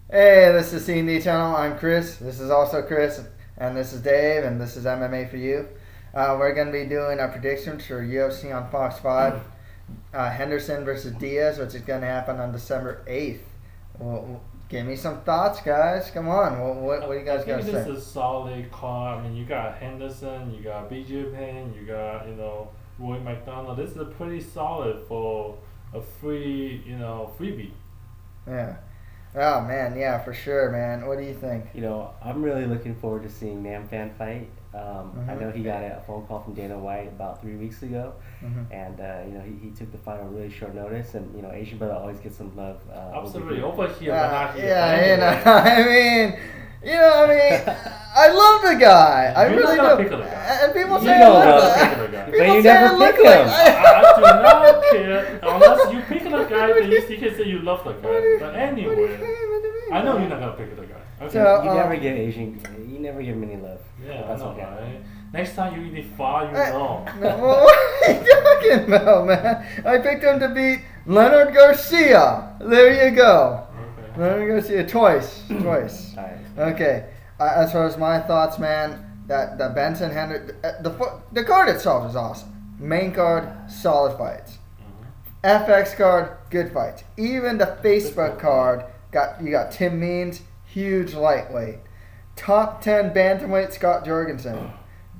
Hey, this is C&D Channel. I'm Chris. This is also Chris. And this is Dave. And this is MMA for you. We're going to be doing our predictions for UFC on Fox 5. Henderson versus Diaz, which is going to happen on December 8th. Well, give me some thoughts, guys. Come on. What do you guys got to say? This is a solid card. I mean, you got Henderson, you got BJ Penn, you got, Rory MacDonald. This is pretty solid for a freebie. Yeah. Oh, man. Yeah, for sure, man. What do you think? I'm really looking forward to seeing Namfan fight. I know he got a phone call from Dana White about 3 weeks ago, and he took the fight on really short notice. And Asian brother always gets some love. Absolutely, over here, but not here. Yeah, I love the guy. I really do. Pick the guy. And people say I love the guy. People But you say never I look pick like him. I do not care unless you pick the guy. Then you can say you love the guy. But anyway, I know you're not gonna pick the guy. Okay. So, you never get Asian. You never give him any love. Yeah, That's I know, okay. right? Next time you eat far, you know. What are you talking about, man? I picked him to beat Leonard Garcia. There you go. Okay. Leonard Garcia twice. Alright. Okay. As far as my thoughts, man, that the Benson Henderson, the card itself is awesome. Main card, solid fights. FX card, good fights. Even the Facebook card, you got Tim Means, huge lightweight. Top 10 bantamweight Scott Jorgensen.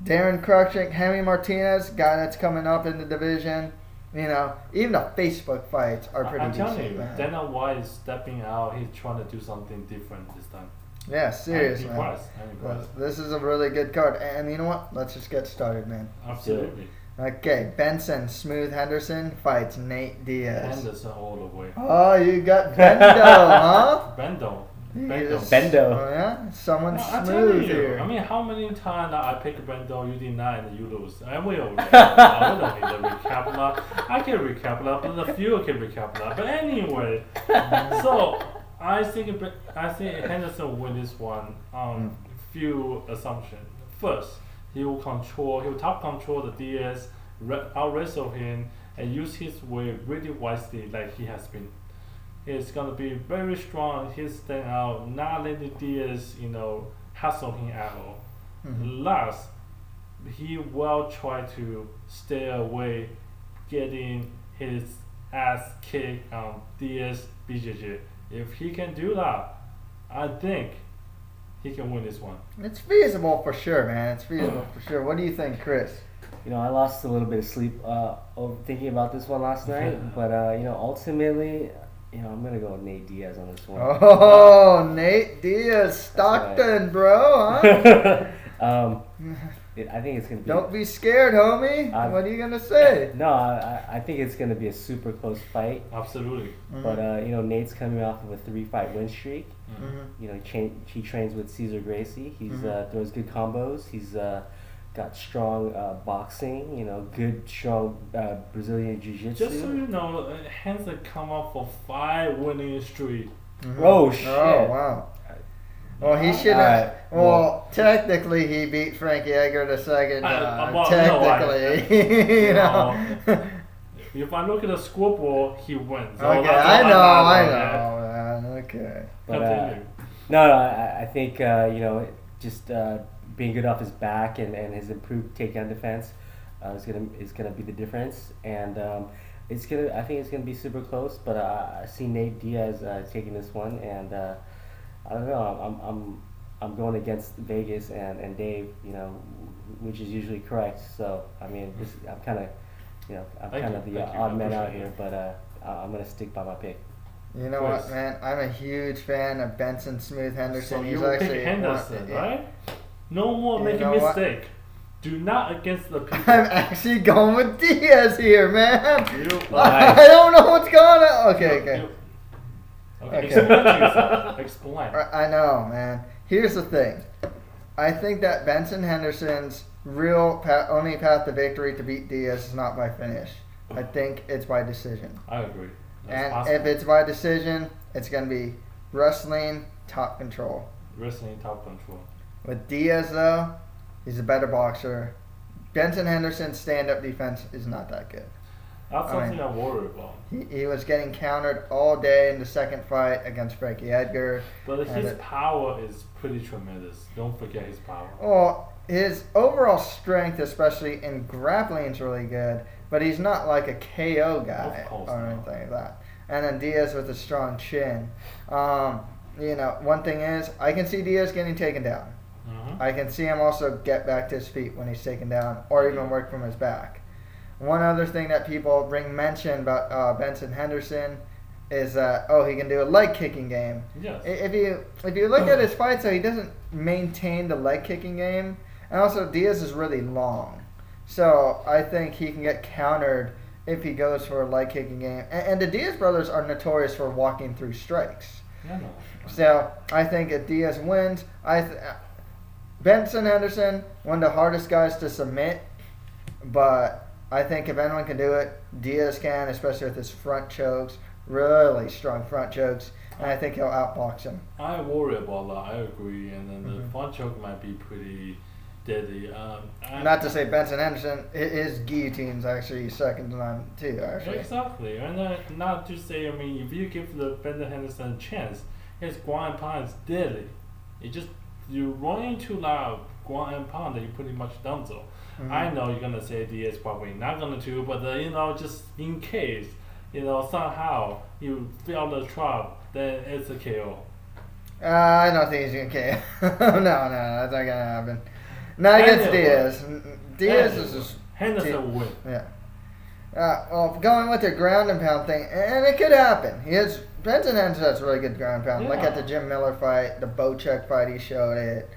Darren Cruikshank, Jaime Martinez, guy that's coming up in the division. Even the Facebook fights are pretty I'm telling decent, you, man. Dana White is stepping out. He's trying to do something different this time. Yeah, serious, I'm man. impressed. This is a really good card. And you know what? Let's just get started, man. Absolutely. Okay, Benson Smooth Henderson fights Nate Diaz. Henderson all the way. Oh, you got Bendo, huh? Bendo. Bendo. Oh, yeah? Someone I'm smooth telling you. here. I mean, how many times I pick Bendo, you deny, and you lose? I will. I don't need the recap. I can recap, but the few can recap. But anyway, so I think Henderson will win this one on few assumptions. First, he will top control the Diaz, out wrestle him, and use his weight really wisely, like he has been. He's gonna be very strong. He's stand out, not letting Diaz, hustle him at all. Last, he will try to stay away, getting his ass kicked on Diaz BJJ. If he can do that, I think he can win this one. It's feasible for sure, man. It's feasible for sure. What do you think, Chris? I lost a little bit of sleep over thinking about this one last night, but ultimately, I'm gonna go with Nate Diaz on this one. Oh, Nate Diaz, Stockton, bro, huh? I think it's gonna be. Don't be scared, homie. What are you gonna say? No, I think it's gonna be a super close fight. Absolutely. But Nate's coming off of a 3-fight win streak. He trains with Cesar Gracie. He's throws good combos. He's got strong boxing. Good strong Brazilian jiu-jitsu. Just so you know, Hansen come up for 5 winning streak. Oh shit! Oh wow. Well, he should have. Well, technically, he beat Frankie Edgar the second. Technically, If I look at the scoreboard, he wins. Okay, I know. Okay. But, I think just being good off his back and his improved takedown defense is gonna be the difference. And I think it's gonna be super close. But I see Nate Diaz taking this one, and I don't know. I'm going against Vegas and Dave, which is usually correct. So I'm kind of the odd man out here, but I'm gonna stick by my pick. You know what, man? I'm a huge fan of Benson Smooth Henderson. So He's you actually pick Henderson, right? No more making mistake. Do not against the people. I'm actually going with Diaz here, man. Nice. I don't know what's going on. Okay. Explain. I know, man. Here's the thing. I think that Benson Henderson's only path to victory to beat Diaz is not by finish. I think it's by decision. I agree. That's possible. If it's by decision, it's going to be wrestling, top control. Wrestling, top control. With Diaz, though, he's a better boxer. Benson Henderson's stand-up defense is not that good. That's something I worry about. He was getting countered all day in the second fight against Frankie Edgar. But his power is pretty tremendous. Don't forget his power. Well, his overall strength, especially in grappling, is really good. But he's not like a KO guy or anything like that. And then Diaz with a strong chin. One thing is, I can see Diaz getting taken down. Mm-hmm. I can see him also get back to his feet when he's taken down, or even work from his back. One other thing that people mention about Benson Henderson is that he can do a leg kicking game. Yes. If you look at his fights, though, he doesn't maintain the leg kicking game, and also Diaz is really long, so I think he can get countered if he goes for a leg kicking game. And the Diaz brothers are notorious for walking through strikes. Yeah. So I think if Diaz wins, Benson Henderson, one of the hardest guys to submit, but I think if anyone can do it, Diaz can, especially with his front chokes, really strong front chokes, and I think he'll outbox him. I worry about that. I agree, and then the front choke might be pretty deadly. Not to say Benson Henderson, his guillotine's actually second to none too. Actually. Exactly, and not to say. I mean, if you give the Benson Henderson a chance, his ground and pound is deadly. You run into that ground and pound that you pretty much done so. Mm-hmm. I know you're gonna say Diaz probably not gonna do, but just in case, somehow you fail the trap, then it's a KO. I don't think he's gonna KO. No, that's not gonna happen. Not against Diaz. Diaz is just Henderson will win. Yeah. Going with the ground and pound thing, and it could happen. Benson Henderson has really good ground and pound. Yeah. Look at the Jim Miller fight, the Bocek fight. He showed it.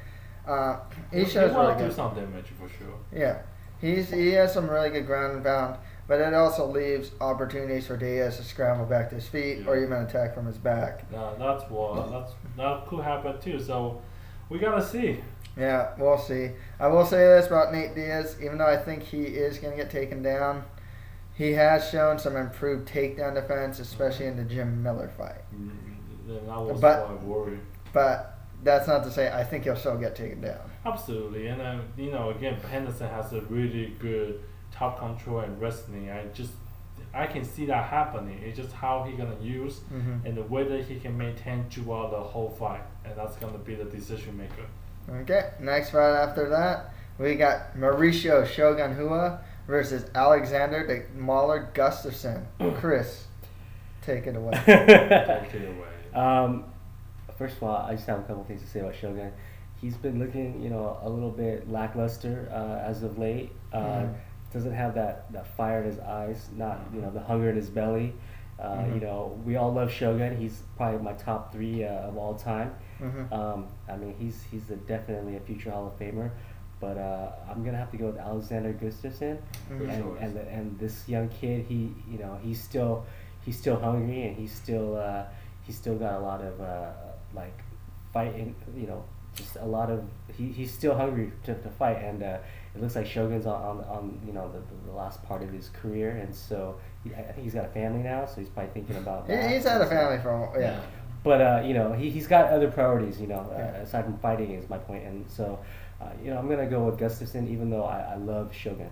He shows really good. Do some damage for sure. Yeah, he has some really good ground and pound, but it also leaves opportunities for Diaz to scramble back to his feet or even attack from his back. That could happen too. So we gotta see. Yeah, we'll see. I will say this about Nate Diaz, even though I think he is going to get taken down, he has shown some improved takedown defense, especially in the Jim Miller fight. Then that was why I worry. But that's not to say I think he'll still get taken down. Absolutely, and again, Henderson has a really good top control and wrestling. I can see that happening. It's just how he gonna use and the way that he can maintain throughout the whole fight, and that's gonna be the decision maker. Okay, next fight after that, we got Mauricio Shogun Hua versus Alexander the Mauler Gustafsson. Chris, take it away. Take it away. First of all, I just have a couple things to say about Shogun. He's been looking, a little bit lackluster as of late. Doesn't have that fire in his eyes, not the hunger in his belly. We all love Shogun. He's probably my top 3 of all time. I mean, he's definitely a future Hall of Famer. But I'm gonna have to go with Alexander Gustafsson, and this young kid. He's still hungry, and he's still got a lot of fighting. Just a lot of he's still hungry to fight, and it looks like Shogun's on the last part of his career, and so I think he's got a family now, so he's probably thinking about that. He's had a family for a while, yeah. But he's got other priorities, aside from fighting is my point, and so I'm gonna go with Gustafsson, even though I love Shogun.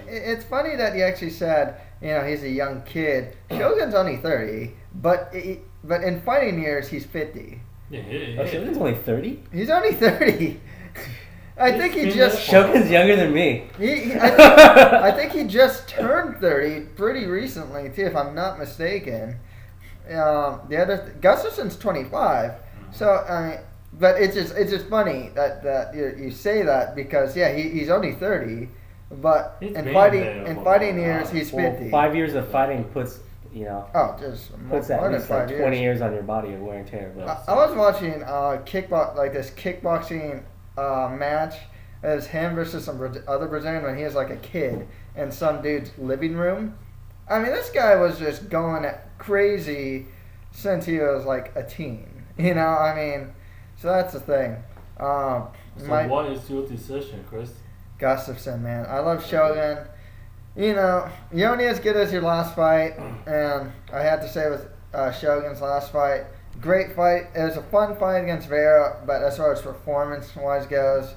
It's funny that you actually said he's a young kid. Shogun's only 30, but in fighting years he's 50. Yeah. Shogun's only 30? He's only 30. I think he just... Shogun's younger than me. I think he just turned 30 pretty recently, too, if I'm not mistaken. Gustafsson's 25. So, but it's just funny that you say that because, he's only 30, but in fighting years, he's 50. 5 years of fighting puts... puts at least like 20 years. Years on your body of wear and tear. I was watching this kickboxing match. It was him versus some other Brazilian when he was like a kid in some dude's living room. I mean, this guy was just going crazy since he was like a teen. So that's the thing. What is your decision, Chris? Gustafsson, man. I love Shogun. You're only as good as your last fight, and I had to say with Shogun's last fight, great fight. It was a fun fight against Vera, but as far as performance-wise goes,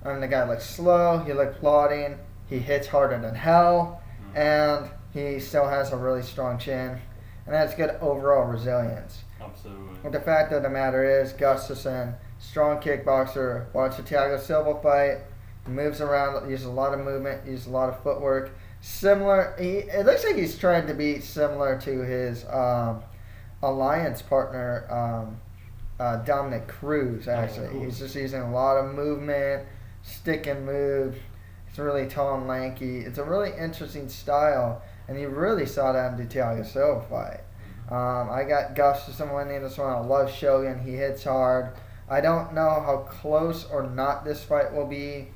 the guy looked slow, he looked plodding, he hits harder than hell, and he still has a really strong chin, and has good overall resilience. Absolutely. But the fact of the matter is, Gustafsson, strong kickboxer, watch the Thiago Silva fight, moves around, uses a lot of movement, uses a lot of footwork. Similar, it looks like he's trying to be similar to his alliance partner, Dominic Cruz, actually. He's just using a lot of movement, stick and move. He's really tall and lanky. It's a really interesting style, and you really saw that in the Thiago Silva fight. I got Gustafsson winning this one. I love Shogun. He hits hard. I don't know how close or not this fight will be.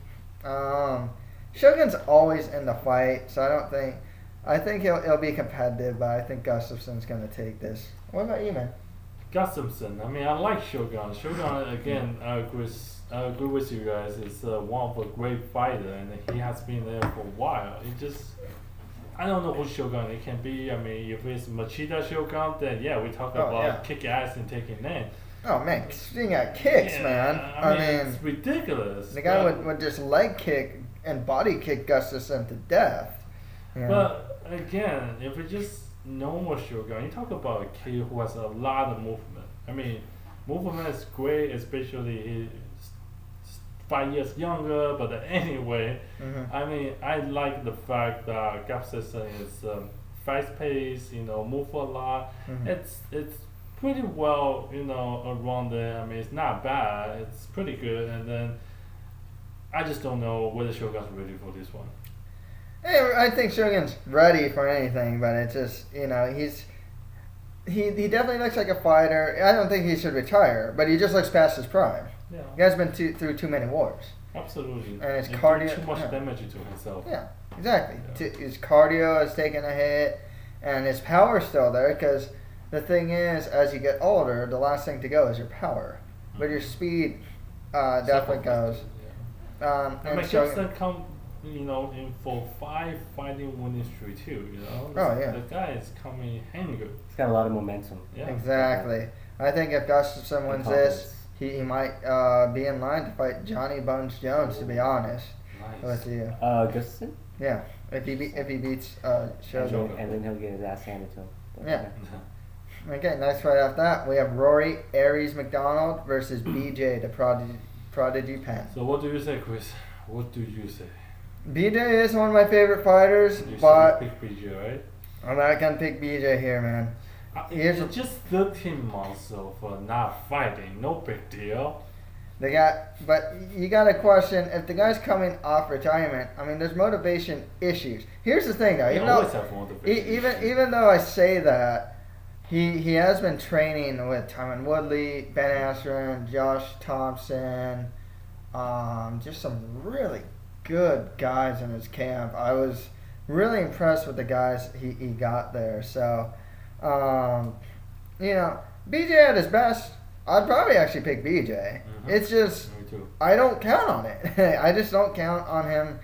Shogun's always in the fight, so I think it'll be competitive, but I think Gustafsson's going to take this. What about you, man? Gustafsson. I mean, I like Shogun. Shogun, again, I agree with you guys. Is one of a great fighter, and he has been there for a while. I don't know who Shogun it can be. I mean, if it's Machida Shogun, then yeah, we talk about kick ass and taking names. Oh man, speaking of kicks, man. I mean, it's ridiculous. The guy would just leg kick and body kick Gustafsson to death. Yeah. But again, if it's just normal Shogun, you talk about a kid who has a lot of movement. I mean, movement is great, especially he's 5 years younger. But anyway, I mean, I like the fact that Gustafsson is fast-paced. Move a lot. It's pretty well, around there. I mean, it's not bad. It's pretty good. And then I just don't know whether Shogun's ready for this one. Hey, I think Shogun's ready for anything, but it's just, he definitely looks like a fighter. I don't think he should retire, but he just looks past his prime. Yeah. The guy's been through too many wars. Absolutely. And his cardio... too much damage to himself. Yeah, exactly. Yeah. His cardio has taken a hit, and his power's still there, because the thing is, as you get older, the last thing to go is your power. But your speed definitely goes. Yeah. And Gustafsson come, in for 5 fighting winning streak too. The guy is coming good. He's got a lot of momentum. Yeah. Exactly. I think if Gustafsson wins this, he might be in line to fight Johnny Bones Jones. To be honest, with you. Gustafsson. Yeah, if he beats Shogun, and then he'll get his ass handed to him. Yeah. Okay, next fight after that, we have Rory Aries MacDonald versus BJ, the Prodigy Penn. So what do you say, Chris? What do you say? BJ is one of my favorite fighters, You but pick BJ, right? I'm not gonna pick BJ here, man. It's just 13 months of not fighting. No big deal. But you got to question if the guy's coming off retirement. I mean, there's motivation issues. Here's the thing, though. Even though I say that, he has been training with Tyron Woodley, Ben Askren, Josh Thompson, just some really good guys in his camp. I was really impressed with the guys he got there. So, BJ at his best, I'd probably actually pick BJ. It's just, I don't count on it. I just don't count on him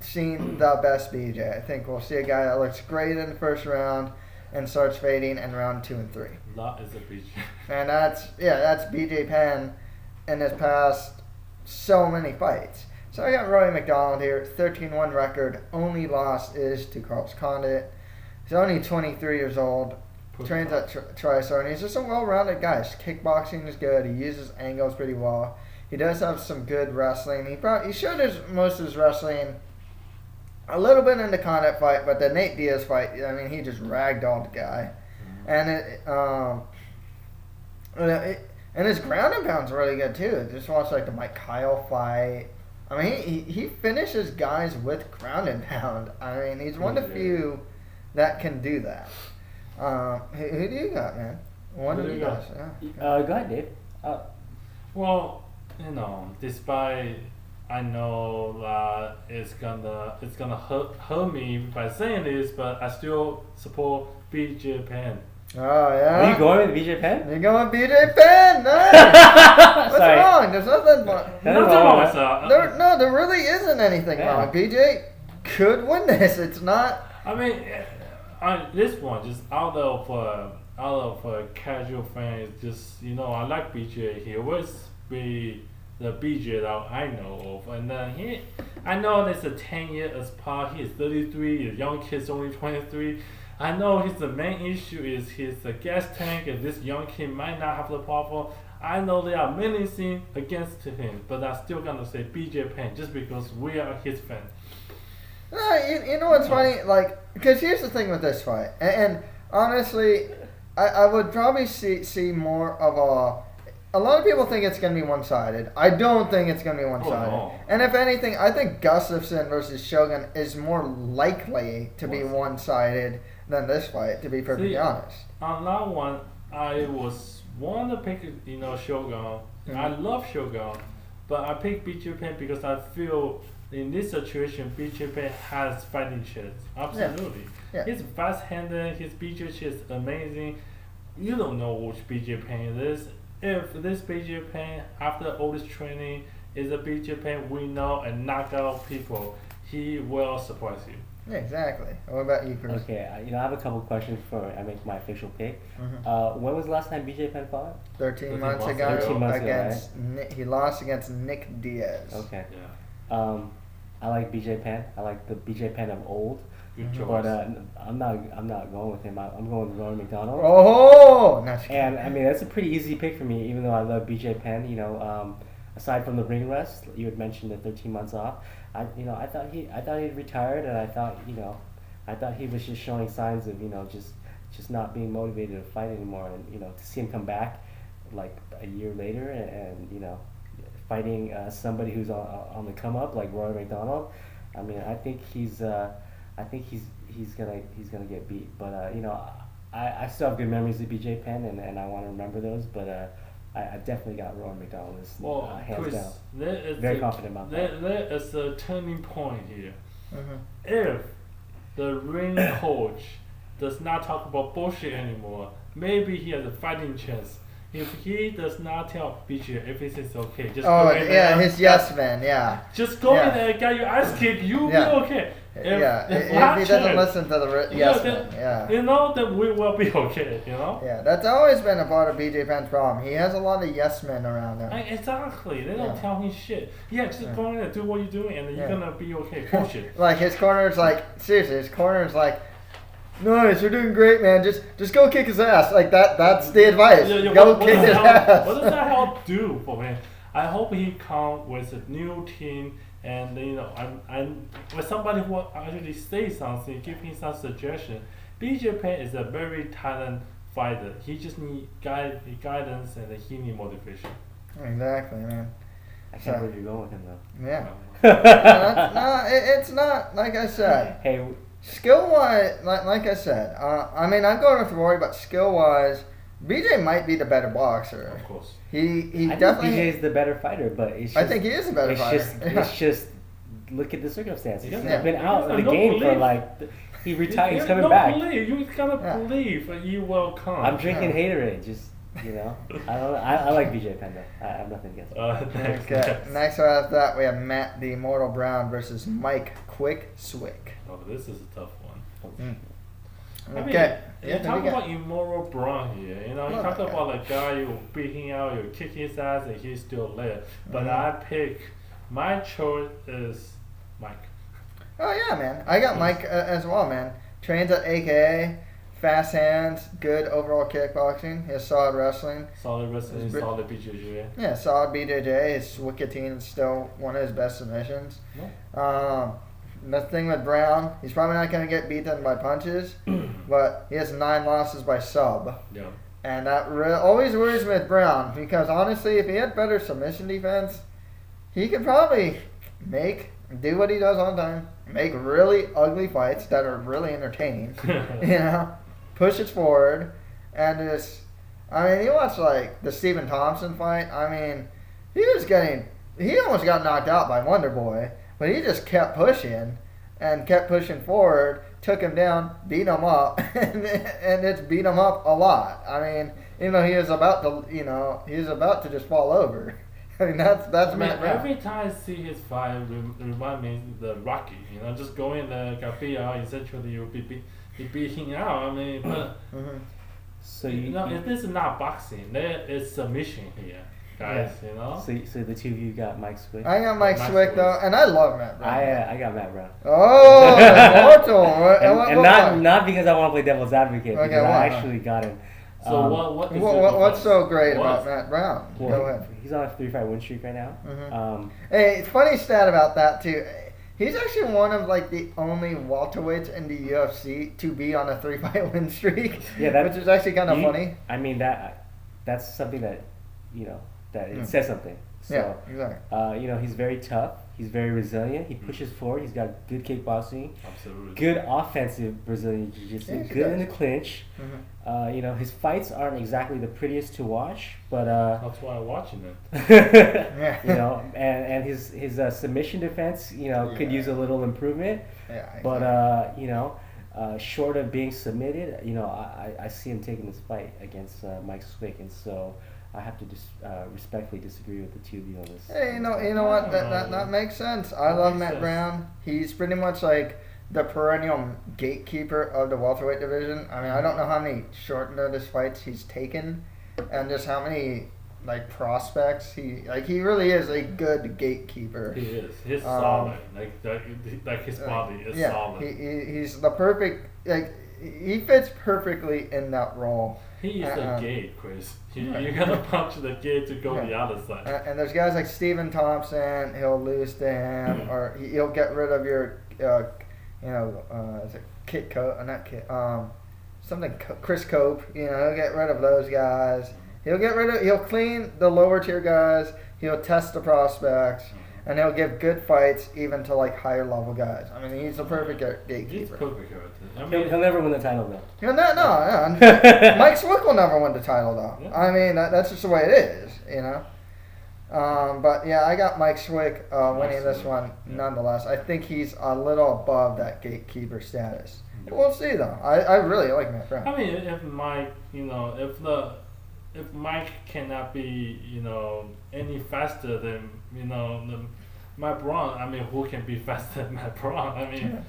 seeing the best BJ. I think we'll see a guy that looks great in the first round and starts fading in round 2 and 3. That is a BJ. And that's BJ Penn in his past so many fights. So I got Rory MacDonald here, 13-1 record. Only loss is to Carlos Condit. He's only 23 years old. Trains at TriStar, and he's just a well-rounded guy. His kickboxing is good. He uses angles pretty well. He does have some good wrestling. He showed most of his wrestling a little bit in the Condit fight, but the Nate Diaz fight, I mean, he just ragdolled the guy. And his ground and pound's really good too. Just watch like the Mike Kyle fight. I mean, he finishes guys with ground and pound. I mean, he's one of the few that can do that. Who do you got, man? One of you guys. Yeah. Go ahead, Dave. Well, despite I know that it's gonna hurt me by saying this, but I still support BJ Penn. Oh yeah. Are you going with BJ Penn? You're going with BJ Penn. Nice. What's wrong? There's nothing wrong. There really isn't anything wrong. BJ could win this. It's not. I mean, this one just out of a casual fan, it's just I like BJ. He always be the BJ that I know of. And I know there's a 10 years apart. He's 33. The young kid's only 23. I know the main issue is his gas tank, and this young kid might not have the problem. I know there are many things against him, but I'm still gonna say BJ Penn just because we are his fans. You know what's funny? Like, because here's the thing with this fight, and honestly, I would probably see more of a lot of people think it's going to be one-sided. I don't think it's going to be one-sided. Oh, no. And if anything, I think Gustafsson versus Shogun is more likely to be one-sided than this fight, to be perfectly honest. On that one, I want to pick, Shogun. Mm-hmm. I love Shogun, but I picked BJ Penn because I feel in this situation, BJ Penn has fighting chance. Absolutely. Yeah. He's fast-handed. His BJ is amazing. You don't know which BJ Penn it is. If this BJ Penn, after all this training, is a BJ Penn we know and knock out people, he will surprise you. Yeah, exactly. What about you, Chris? Okay, I have a couple questions before I make my official pick. Mm-hmm. When was the last time BJ Penn fought? 13 months ago. 13 months against he lost against Nick Diaz. Okay. Yeah. I like BJ Penn. I like the BJ Penn of old. Good choice. But I'm not going with him. I'm going with Rory MacDonald. Oh, not And I mean that's a pretty easy pick for me, even though I love BJ Penn. Aside from the ring rust, you had mentioned the 13 months off. I thought he'd retired, and I thought he was just showing signs of just not being motivated to fight anymore. And to see him come back like a year later and fighting somebody who's on the come up like Rory MacDonald. I mean, I think he's gonna get beat. But I still have good memories of BJ Penn, and I want to remember those. But I definitely got Rory MacDonald hands Chris, down. Very confident about that. There is a turning point here. Mm-hmm. If the ring coach does not talk about bullshit anymore, maybe he has a fighting chance. If he does not tell BJ everything's okay, just go in there. His yes man, yeah. Just go in there, get your ass kicked, you'll be okay. If he doesn't listen to the yes man, then we will be okay, Yeah, that's always been a part of BJ Penn's problem. He has a lot of yes men around him. Exactly. They don't tell him shit. Yeah, just go in there, do what you're doing, and then you're gonna be okay. Bullshit. Like his corner's like, seriously, nice, you're doing great, man. Just go kick his ass. Like that's the advice. Go kick his ass. What does that help do for him? I hope he comes with a new team, and I'm with somebody who actually say something, give him some suggestion. BJ Penn is a very talented fighter. He just need guidance, and he need motivation. Exactly, man. I can't believe you're going with him though. Yeah. It's not like I said. Hey. Skill wise, like I said, I'm going with Rory, but skill wise, BJ might be the better boxer. Of course. He I definitely. think BJ's the better fighter, but it's just, I think he is a better fighter. It's just look at the circumstances. Yeah. He's been out of the No game belief. for like he retired. He's coming don't back. You gotta believe that you will come. I'm drinking haterade. Just I like BJ Penn though. I have nothing against him. Okay. Next after that, we have Matt the Immortal Brown versus Mike Quick Swick. Oh, this is a tough one. Okay. You talk about Immortal Brown here. You talk about a guy you beating out, you kick his ass, and he's still there. But my choice is Mike. Oh yeah, man. I got Mike as well, man. Trains at AKA, fast hands, good overall kickboxing. He has solid wrestling. Solid BJJ. Yeah, solid BJJ. His Wicketine is still one of his best submissions. The thing with Brown, he's probably not going to get beaten by punches, but he has 9 losses by sub. Yeah. And that always worries me with Brown, because honestly, if he had better submission defense, he could probably do what he does all the time, make really ugly fights that are really entertaining, push it forward, and you watch the Stephen Thompson fight, he almost got knocked out by Wonder Boy. But he just kept pushing forward, took him down, beat him up, and it's beat him up a lot. He was about to just fall over. That's Matt Brown. Every time I see his fight, remind me of the Rocky. Just go in there, got beat out. Essentially, you'll be beating out. But so this is not boxing. There is submission here. guys. You know. So the two of you got Mike Swick. I got Mike Swick though, and I love Matt Brown. I got Matt Brown. Oh, immortal! And not because I want to play devil's advocate, Okay, because why? I actually got him. So what is what's so great What about is- Matt Brown? Well, Go ahead. he's on a 3-fight win streak right now. Mhm. Hey, funny stat about that too. He's actually one of like the only welterweights in the UFC to be on a 3-fight win streak. Yeah, which is actually kind of funny. I mean that's something that that it Mm. says something. So Yeah, exactly. he's very tough. He's very resilient. He pushes forward. He's got good kickboxing, Absolutely. good offensive Brazilian jiu-jitsu, Yeah, he good in does. the clinch. Mhm. His fights aren't exactly the prettiest to watch, but That's why I'm watching it. Yeah. and his submission defense, could Yeah. use a little improvement. Yeah. But short of being submitted, I see him taking this fight against Mike Swick, and so I have to respectfully disagree with the two of you on this. Hey, you know what? That makes sense. I love makes Matt sense. Brown. He's pretty much like the perennial gatekeeper of the welterweight division. I mean, I don't know how many short notice fights he's taken, and just how many like prospects he really is a good gatekeeper. He is. He's solid. Like his body is Yeah, solid. he's the perfect he fits perfectly in that role. He is the gate, Chris. You gotta punch the gate to go the other side. And there's guys like Stephen Thompson. He'll lose to him, or he'll get rid of your, is it Kit Cope? Not Kit. Chris Cope. He'll get rid of those guys. He'll clean the lower tier guys. He'll test the prospects, and he'll give good fights even to like higher level guys. I mean, he's the perfect He's gatekeeper. perfect character. I mean, He'll never win the title though. No. Mike Swick will never win the title though. Yeah. I mean, that's just the way it is, But yeah, I got Mike Swick winning this Swick, one yeah. nonetheless. I think he's a little above that gatekeeper status. We'll see though. I really like Matt Brown. I mean, if Mike, if Mike cannot be, any faster than, Matt Brown. I mean, who can be faster than Matt Brown? I mean,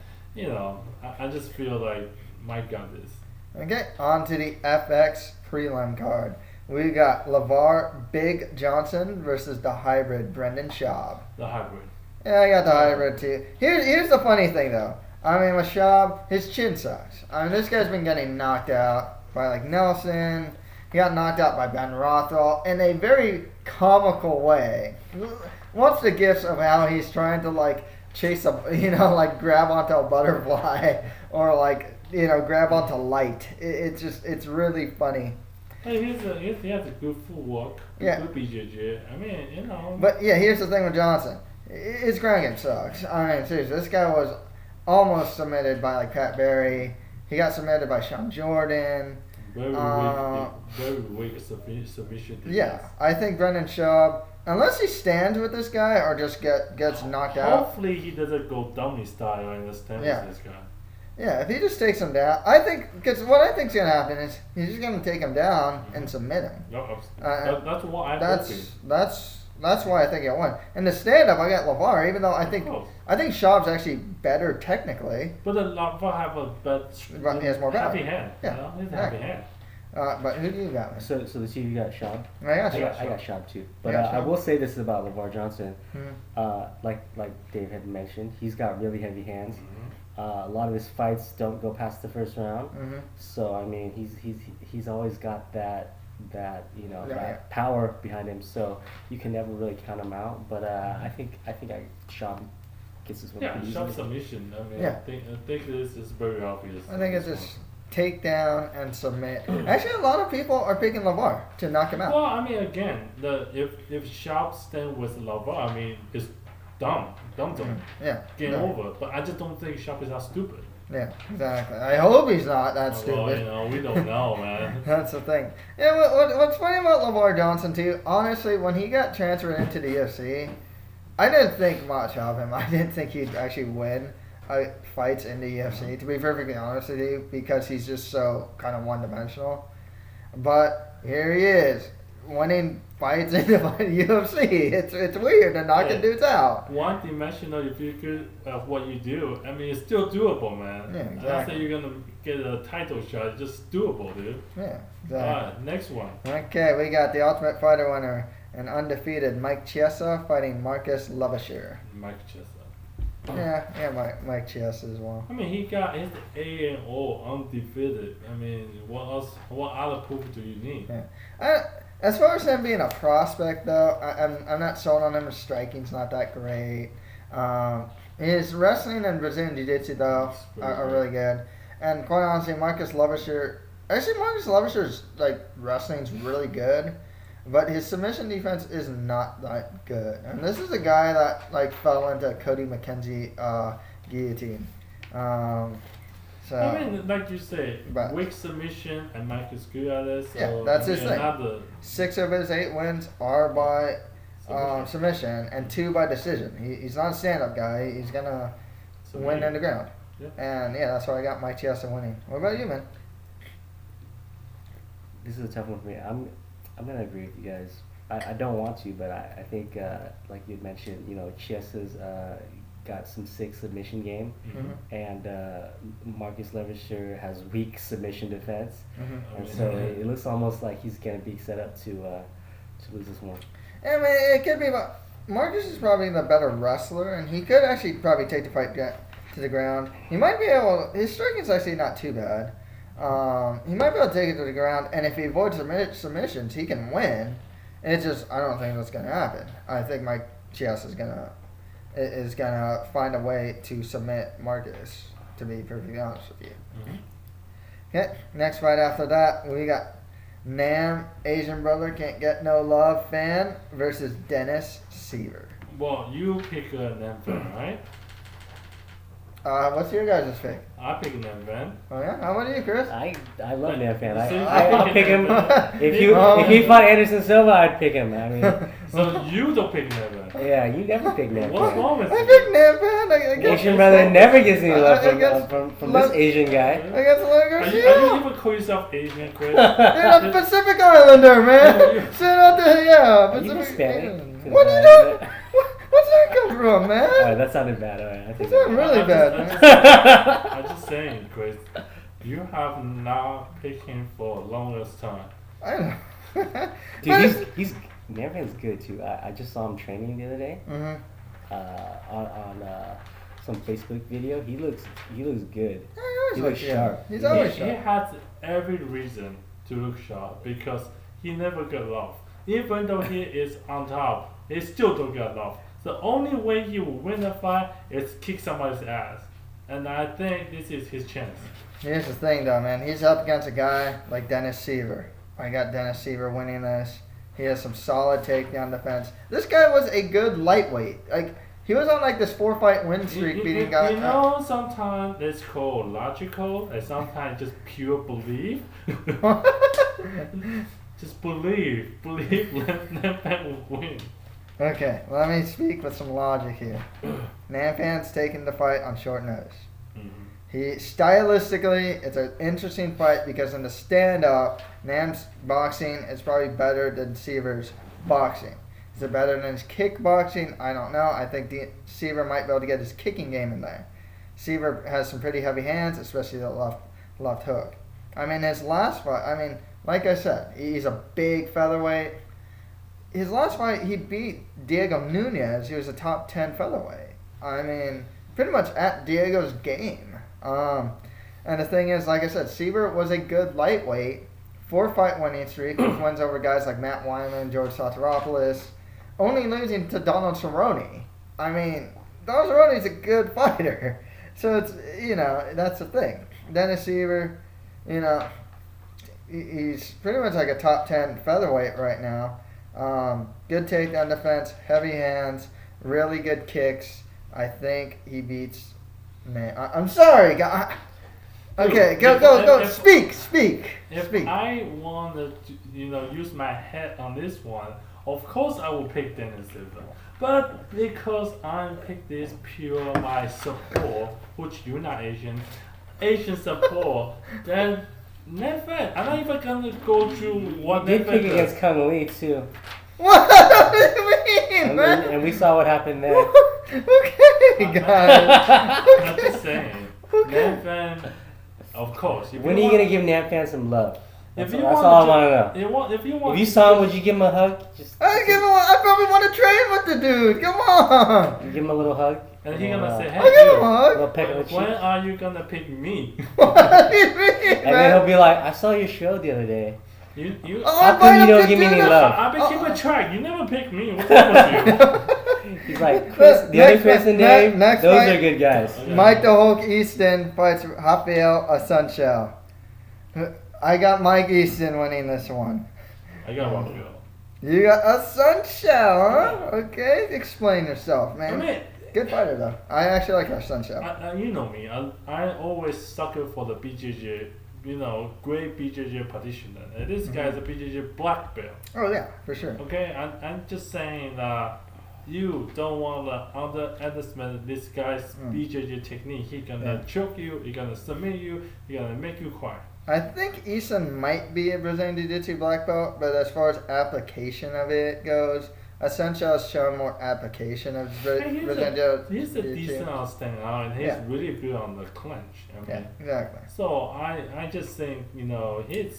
I just feel like Mike got this. Okay, on to the FX prelim card. We got LeVar Big Johnson versus the hybrid Brendan Schaub. The hybrid. Yeah, I got the hybrid too. Here's the funny thing though. I mean, with Schaub, his chin sucks. I mean, this guy's been getting knocked out by like Nelson. He got knocked out by Ben Rothwell in a very comical way. What's the gifts of how he's trying to like chase a, grab onto a butterfly or grab onto light. It's really funny. Hey, he has a good footwork. Yeah. Good BJJ. I mean, But yeah, here's the thing with Johnson. His ground game sucks. I mean, seriously, this guy was almost submitted by like Pat Barry. He got submitted by Sean Jordan. Very weak submission. Yeah, I think Brendan Schaub, unless he stands with this guy or just gets knocked out. Hopefully he doesn't go dummy style and stand Yeah. with this guy. Yeah, if he just takes him down, I think, because what I think's gonna happen is he's just gonna take him down and submit him. No, that's what I'm hoping. That's why I think he'll win. In the stand-up, I got LeVar, even though I think Schaub's actually better technically. But the Lava have a But he has more heavy power. hand. Yeah, He's a heavy hand. But who do you got? Man? So the two of you got Schaub. I got I Schaub. got Schaub too. But got I Schaub. will say this about LeVar Johnson. Hmm. Like Dave had mentioned, he's got really heavy hands. Mm-hmm. A lot of his fights don't go past the first round. Mm-hmm. So I mean, he's always got that Yeah. that power behind him. So you can never really count him out. But I think Schaub gets this one Yeah, pretty shove easily. submission. I mean, Yeah. I think this is very obvious. I think it's just take down and submit. Actually, a lot of people are picking LeVar to knock him out. Well, I mean, again, if Sharp stand with Lava, I mean, it's dumb. Yeah. Game no. over. But I just don't think Sharp is that stupid. Yeah, exactly. I hope he's not that Well, stupid. we don't know, man. That's the thing. Yeah, what's funny about LeVar Johnson too? Honestly, when he got transferred into the UFC, I didn't think much of him. I didn't think he'd actually win fights in the UFC. To be perfectly honest with you, because he's just so kind of one-dimensional. But here he is, winning fights in the UFC. It's weird to knocking dudes out. One dimensional, if you're good at what you do, I mean, it's still doable, man. Yeah, I'm not exactly. saying you're gonna get a title shot. It's just doable, dude. Yeah, exactly. Alright, next one. Okay, we got the Ultimate Fighter winner, and undefeated Mike Chiesa fighting Marcus Levisher. Mike Chester. Yeah, Mike Chiesa as well. I mean, he got his A&O undefeated. I mean, what else? What other proof do you need? Yeah. As far as him being a prospect, though, I'm not sold on him. His striking's not that great. His wrestling and Brazilian Jiu-Jitsu, though, are really good. And quite honestly, Marcus Levisher's like wrestling's really good, but his submission defense is not that good. And this is a guy that like fell into Cody McKenzie guillotine. So I mean, like you say, but- weak submission and Mike is good at it. So Yeah, that's his thing. another 6 of his 8 wins are by submission and 2 by decision. He's not a stand-up guy. He's gonna win in the ground. Yeah. And yeah, that's why I got Mike Chiesa winning. What about you, man? This is a tough one for me. I'm gonna agree with you guys. I don't want to, but I think like you mentioned, you know, Chiesa's got some sick submission game, and Marcus Levisher has weak submission defense, and so it looks almost like he's gonna be set up to lose this one. I mean, it could be about Marcus is probably the better wrestler, and he could actually probably take the fight to the ground. He might be able. His striking's actually not too bad. He might be able to take it to the ground, and if he avoids submissions, he can win. It's just I don't think that's gonna happen. I think Mike Chiesa is gonna find a way to submit Marcus. To be perfectly honest with you. Okay, next fight after that we got Nam, Asian brother can't get no love fan versus Dennis Seaver. Well, you pick a Nam, right? What's your guys' pick? I pick Nam Van. Oh yeah, how about you, Chris? I love Nanfan. See, I'll pick him. If Oh. he fought Anderson Silva, I'd pick him. I mean, So you don't pick Nam Van. yeah, you never pick What's Nanfan. wrong with I you? picked Nam Van. I guess Asian brother never gets any love I from this Asian guy. I guess Larry Are you Garcia. even call yourself Asian, Chris? Dude, I'm Pacific Islander, man. Sit out there, yeah. Are you Pacific Hispanic? Island. What are you doing? What's that come from, man? Alright, that sounded bad. Alright, I think That's not really I'm bad, just- man. I'm just saying, Chris. You have not picked him for the longest time. I know. Dude, he's Nanfan's good too. I just saw him training the other day. On some Facebook video. He looks good. He looks sharp. He's always He sharp. has every reason to look sharp because he never got love. Even though he is on top, he still don't get love. The only way he will win a fight is kick somebody's ass. And I think this is his chance. Here's the thing, though, man. He's up against a guy like Dennis Seaver. I got Dennis Seaver winning this. He has some solid takedown defense. This guy was a good lightweight. Like he was on like this 4-fight win streak, beating guys. You know, sometimes it's called logical, and sometimes just pure belief. Just believe, Nanfan will win. Okay, let me speak with some logic here. Nanfan's taking the fight on short notice. He stylistically, it's an interesting fight because in the stand-up, Nam's boxing is probably better than Seaver's boxing. Is it better than his kickboxing? I don't know. I think Seaver might be able to get his kicking game in there. Seaver has some pretty heavy hands, especially the left hook. I mean, his last fight, like I said, he's a big featherweight. His last fight, he beat Diego Nunez. He was a top 10 featherweight. I mean, pretty much at Diego's game. And the thing is, like I said, Seaver was a good lightweight, 4-fight winning streak, which wins over guys like Matt Wyman, George Soteropoulos, only losing to Donald Cerrone. I mean, Donald Cerrone's a good fighter. So it's, that's the thing. Dennis Seaver, he's pretty much like a top 10 featherweight right now. Good takedown defense, heavy hands, really good kicks. I think he beats. Man, I'm sorry, guy. Okay, go. Speak. If I wanted to, use my head on this one, of course I will pick Dennis Silva. But because I picked this pure my support, which you're not Asian support, then Nanfan, I'm not even gonna go through what Did Nanfan pick does. against Kung Lee too. What do you mean, man? And we saw what happened there. Okay, guys. I'm just saying. Okay. Nanfan, of course. When are you gonna give Nanfan some love? That's, If you that's want all I to want to know. if you want If you saw him, would you give him a hug? Just I probably want to train with the dude. Come on. you give him a little hug. and he gonna say, I'll give him a hey, a hug. little peck on the dude, cheek. when are you gonna pick me? What do you mean, And then man? he'll be like, I saw your show the other day. You Oh, How I'm come you fine, don't I'm give me just any doing love? I've been keeping track. You never pick me. What's wrong with you? He's like, Chris, the other Chris and Dave, next those fight- are good guys. Okay. Mike the Hulk Easton fights Rafael Assunção. I got Mike Easton winning this one. I got one to go. You got Assunção, huh? Okay, explain yourself, I man. mean, Good fighter though. I actually like Assunção. you know me. I always sucker for the BJJ. You know, great BJJ practitioner. And this guy is a BJJ black belt. Oh yeah, for sure. Okay, I'm just saying that you don't want to underestimate this guy's BJJ technique. He gonna choke you. He gonna submit you. He gonna make you cry. I think Easton might be a Brazilian Jiu-Jitsu black belt, but as far as application of it goes, Assunção has shown more application of Hey, Brazilian he's a Jiu-Jitsu. decent outstanding out, and he's Yeah. really good on the clinch. I Yeah, mean, exactly. so I just think he's No. he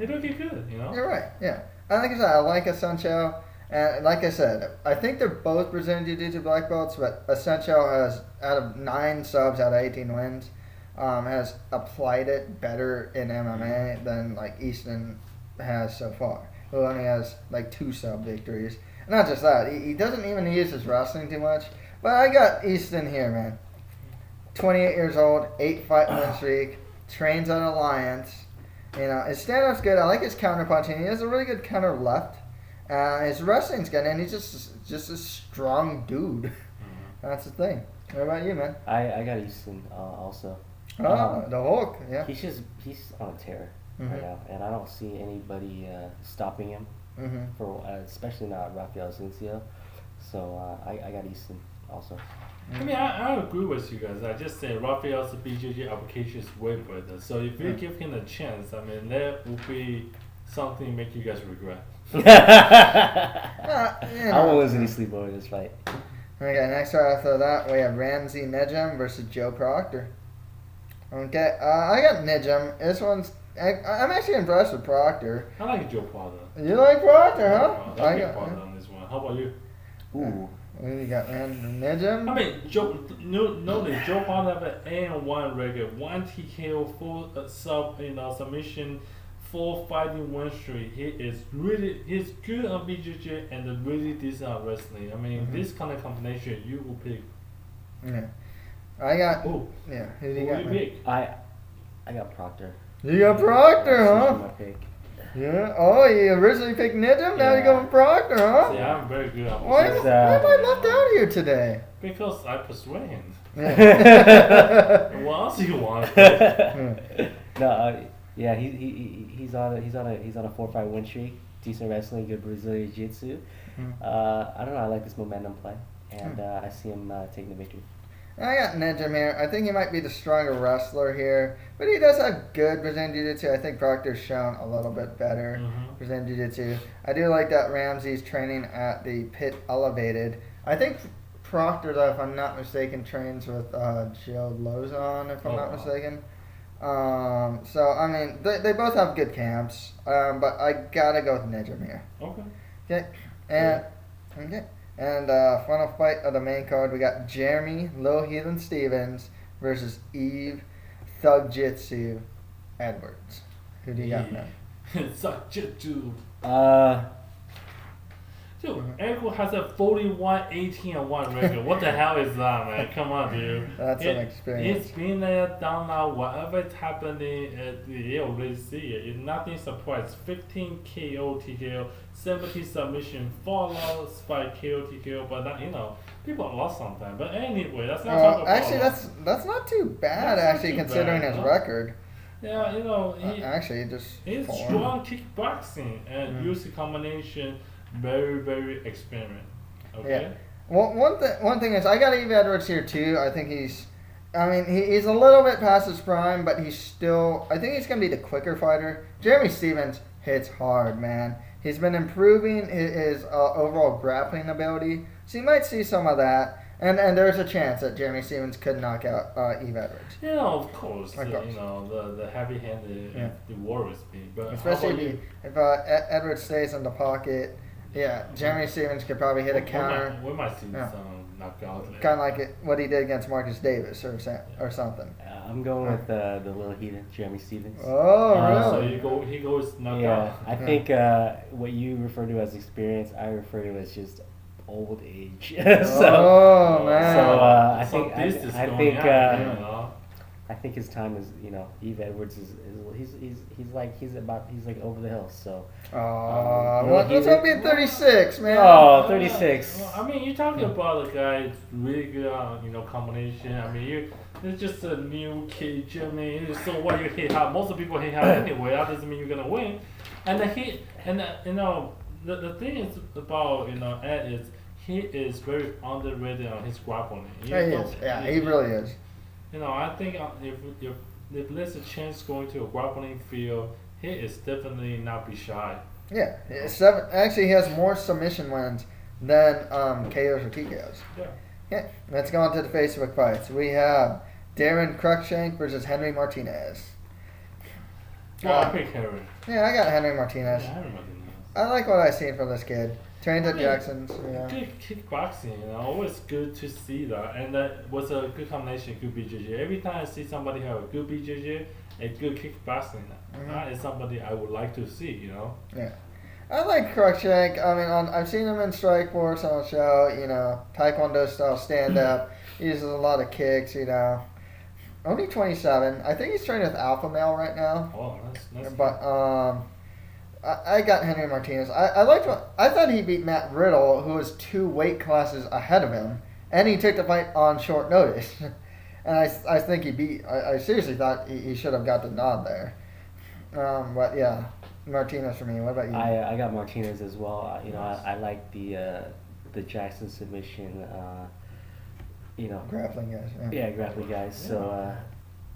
looking good. You're right. Yeah, like I said, I like Assunção, and like I said, I think they're both Brazilian Jiu-Jitsu black belts, but Assunção has out of 9 subs out of 18 wins, has applied it better in MMA than like Easton has so far. Who only has like 2 sub victories. Not just that, he doesn't even use his wrestling too much. But I got Easton here, man. 28 years old, 8 fight win streak, trains at Alliance. His stand-up's good. I like his counter punching. He has a really good counter left. His wrestling's good, and he's just a strong dude. That's the thing. What about you, man? I got Easton also. Oh, the Hulk, yeah. He's on a tear right now, and I don't see anybody stopping him. Mm-hmm. For especially not Rafael Assunção. So I got Easton also. I mean, I agree with you guys. I just say Rafael's BJJ application is way better. So if you give him a chance, I mean, that would be something make you guys regret. I won't lose any sleep over this fight. Okay, next right after that, we have Ramsey Nijem versus Joe Proctor. Okay, I got Nijem. This one's... I'm actually impressed with Proctor. I like Joe Proctor. You like Proctor, huh? I like Proctor on this one. How about you? Ooh. What do you got, man? Nijem? I mean, Joe Proctor have an A1 record, 1 TKO, 4 submission, 4 fighting win streak. He's good on BJJ and really decent at wrestling. I mean, this kind of combination you will pick. Yeah. I got... Who? Yeah, who do Who you got, you man? pick? I got Proctor. You got Proctor, That's huh? my pick. Yeah. Oh, you originally picked Nijem, now you go with Proctor, huh? See, I'm very good at Why this. am I left out here today? Because I persuade him. Yeah. What else you want? No, yeah, he's on a 4-5 win streak. Decent wrestling, good Brazilian Jiu-Jitsu. I don't know. I like this momentum play, and I see him taking the victory. I got Nijem here. I think he might be the stronger wrestler here, but he does have good Brazilian Jiu-Jitsu. I think Proctor's shown a little bit better Brazilian Jiu-Jitsu. I do like that Ramsey's training at the Pit Elevated. I think Proctor, though, if I'm not mistaken, trains with Joe Lozon, if I'm not mistaken. So, I mean, they both have good camps, but I gotta go with Nijem here. Okay. And final fight of the main card, we got Jeremy Lil Heathen Stevens versus Eve Thug Jitsu Edwards. Who do you got, man? Such a dude. Dude, Edward has a 41-18-1 record. What the hell is that, man? Come on, dude. That's an experience. It's been there, done now. Whatever is happening, you already see it. It's nothing surprise. 15 KO TKO, 70 submission, 4 loss by KO TKO. But that, people lost sometimes. But anyway, that's not talking about. Actually, that's not too bad. That's not Actually, too considering bad, his huh? record. Yeah, Actually, just he's form. strong kickboxing and use the combination. Very, very experiment. Okay. Yeah. Well, one thing is, I got Eve Edwards here too. I think he's a little bit past his prime, but he's still. I think he's gonna be the quicker fighter. Jeremy Stevens hits hard, man. He's been improving his overall grappling ability, so you might see some of that. And there's a chance that Jeremy Stevens could knock out Eve Edwards. Of course. Of course. The heavy-handed the worries me. But Especially if Edwards stays in the pocket. Yeah, Jeremy Stevens could probably hit a counter. We might see some knockout. Kind of like what he did against Marcus Davis or something. I'm going with the little heathen, Jeremy Stevens. Oh, really? So he goes knockout. Yeah, I think what you refer to as experience, I refer to as just old age. Man. I think his time is, Eve Edwards is he's like over the hill. So. What's up being 36, man? Oh, 36. I mean, you're talking about a guy that's really good on combination. I mean, it's just a new kid, Jimmy. So what you hit hard? Most of the people hit hard anyway. That doesn't mean you're gonna win. And the thing is about Ed is he is very underrated on his grappling. He is. Yeah, he really is. I think if there's a chance going to a grappling field, he is definitely not be shy. Yeah, actually, he has more submission wins than KOs or TKOs. Yeah. Let's go on to the Facebook fights. We have Darren Cruikshank versus Henry Martinez. I pick Henry. Yeah, I got Henry Martinez. Yeah, Henry Martinez. I like what I've seen from this kid. Trained at Jackson's. Yeah. Good kickboxing, always good to see that. And that was a good combination, good BJJ. Every time I see somebody have a good BJJ, a good kickboxing, that is somebody I would like to see, Yeah. I like Cruikshank. I mean, I've seen him in Strikeforce on the show, Taekwondo style stand up. He uses a lot of kicks, Only 27. I think he's training with Alpha Male right now. Oh, that's But I got Henry Martinez. I thought he beat Matt Riddle, who was 2 weight classes ahead of him, and he took the fight on short notice. And I think he beat. I seriously thought he should have got the nod there. But yeah, Martinez for me. What about you? I got Martinez as well. I like the Jackson submission. Grappling guys. Yeah, grappling guys. So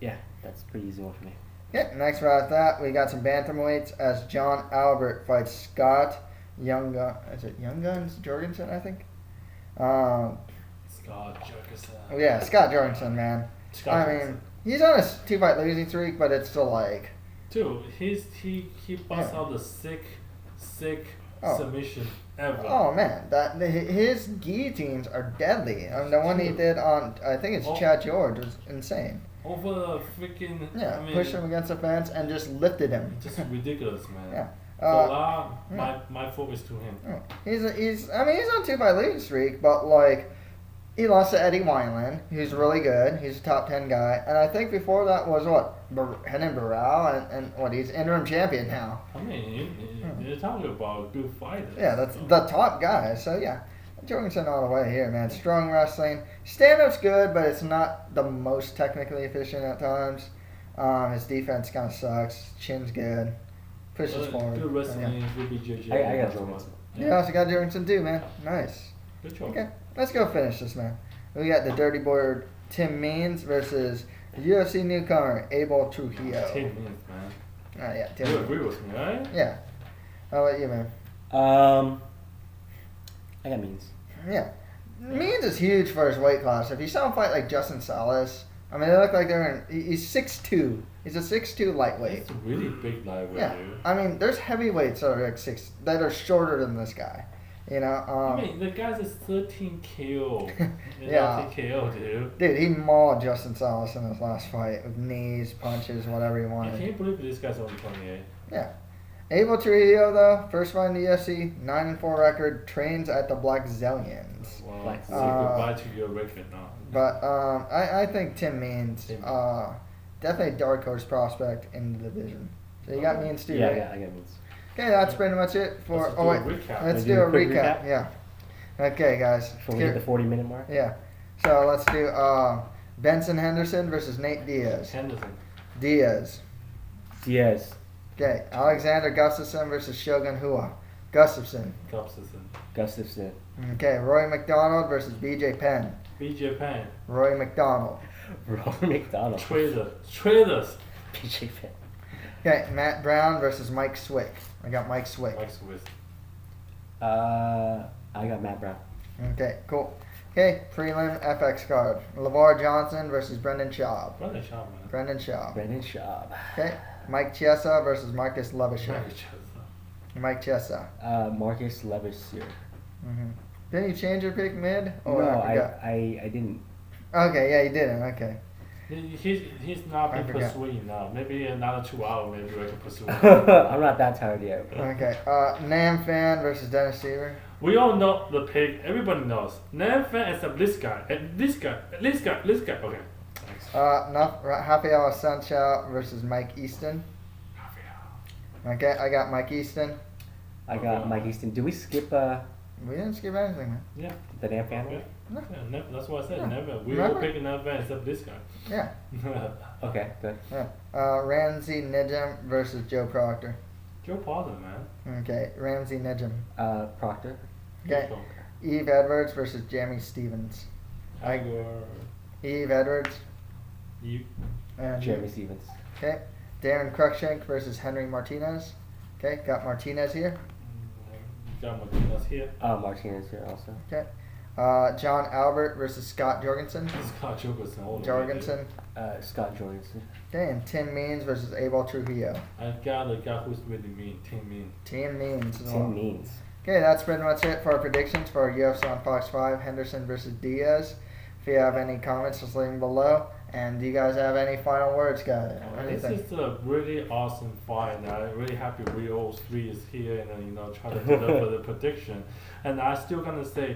that's a pretty easy one for me. Yeah, next right after that, we got some bantamweights as John Albert fights Scott Young Guns Jorgensen, I think. Scott Jorgensen. Yeah, Scott Jorgensen, man. He's on a 2-fight losing streak, but it's still like. Dude, he busts out the sick submission ever. Oh man, his guillotines are deadly. The one he did on, I think it's Chad George, was insane. Over the freaking pushed him against the fence and just lifted him. Just ridiculous, man. Yeah. So my focus to him. He's on 2-fight losing streak, but like he lost to Eddie Wineland, who's really good. He's a top 10 guy, and I think before that was Renan Barral, and he's interim champion now. I mean, you're talking about good fighters. Yeah, that's the top guy. So yeah. Jorgensen all the way here, man. Strong wrestling. Stand-up's good, but it's not the most technically efficient at times. His defense kind of sucks. Chin's good. Pushes forward. Good wrestling, good BJJ. I got Jorgensen. You also got Jorgensen too, man. Nice. Good job. Okay, let's go finish this, man. We got the Dirty Boy Tim Means versus UFC newcomer Abel Trujillo. 10 minutes, man. Yeah, Tim. You agree with me, right? Yeah. How about you, man? I got Means. Yeah. Means is huge for his weight class. If you saw him fight like Justin Salas, I mean, they look like he's 6'2". He's a 6'2" lightweight. It's a really big lightweight, Yeah. dude. I mean, there's heavyweights that are that are shorter than this guy. I mean, the guy's a 13 KO. Yeah. 13 KO, dude. Dude, he mauled Justin Salas in his last fight with knees, punches, whatever he I wanted. can't believe this guy's only 28. Yeah. Abel Trujillo, though, first fight in the UFC, 9-4 record, trains at the Black Zillions. Wow. Say goodbye to your record now. But I think Tim Means, definitely dark horse prospect in the division. So you got Means too, right? Yeah, I got Means. Okay, that's pretty much it for. Recap. Let's do a recap. Yeah. Okay, guys. Before we hit the 40-minute mark. Yeah. So let's do Benson Henderson versus Nate Diaz. Diaz. Okay, Alexander Gustafsson versus Shogun Hua. Gustafsson. Okay, Rory MacDonald versus BJ Penn. Penn. Rory MacDonald. Traders. BJ Penn. Okay, Matt Brown versus Mike Swick. I got Mike Swick. I got Matt Brown. Okay, cool. Okay, prelim FX card. LeVar Johnson versus Brendan Schaub. Brother Shaw, man. Brendan Schaub. Brendan Schaub. Okay, Mike Chiesa versus Marcus Levisher. Very just, Mike Chiesa. Marcus Levisure. Didn't you change your pick mid? No, I forgot. I didn't. Okay, yeah, you didn't. Okay. He's not I been forgot. pursuing now. Maybe another 2 hours, maybe I can pursue him. I'm not that tired yet. Okay. Nam Fan versus Dennis Seaver. We all know the pick. Everybody knows. Nan Fan is this guy, and this guy, and this guy, this guy. Okay. Thanks. Rafael Sancho versus Mike Easton. Okay, I got Mike Easton. I got Mike Easton. Did we skip We didn't skip anything, man. Yeah. the damn fan? Yeah. No. Yeah, that's what I said. Yeah. Never. We Remember? all pick Nan Fan except this guy. Yeah. Okay, good. Yeah. Ramsey Nijum versus Joe Proctor. Joe Potter, man. Okay, Ramsey Nijum. Proctor. Okay. Eve Edwards versus Jamie Stevens. Tiger. Eve Edwards. You. And Jeremy Stevens. Okay. Darren Cruikshank versus Henry Martinez. Okay, got Martinez here. Got Martinez here. Martinez here also. Okay. John Albert versus Scott Jorgensen. Scott Jorgensen. all the way, Jorgensen. Scott Jorgensen. Okay, and Tim Means versus Abel Trujillo. dude. I got the guy who's really mean. Tim Mean. Tim Means as well. Tim Means. Okay, that's pretty much it for our predictions for our UFC on Fox 5, Henderson versus Diaz. If you have any comments, just leave them below. And do you guys have any final words, guys? This Anything? is a really awesome fight, and I'm really happy we all three is here and try to deliver the prediction. And I still gonna say,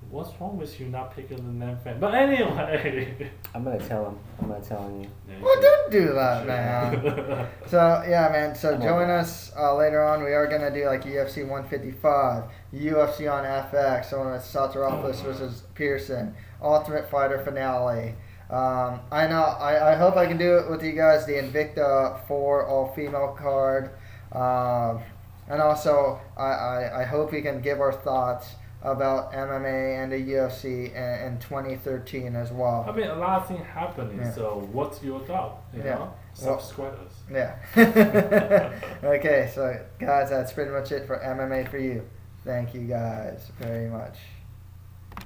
what's wrong with you not picking the Nam Fan? But anyway. I'm gonna tell him. I'm gonna tell you. Well, don't do that, man. So, yeah, man. So, I'm join over. us later on. We are going to do like UFC 155, UFC on FX, so when it's Sataropoulos versus Pearson, Ultimate Fighter finale. I know, I hope I can do it with you guys, the Invicta 4 all-female card. And also, I hope we can give our thoughts about MMA and the UFC in 2013 as well. I mean, a lot of things happening, Yeah. so what's your thought? You Yeah. know? Subscribe us. Yeah. Okay, so guys, that's pretty much it for MMA for you. Thank you guys very much.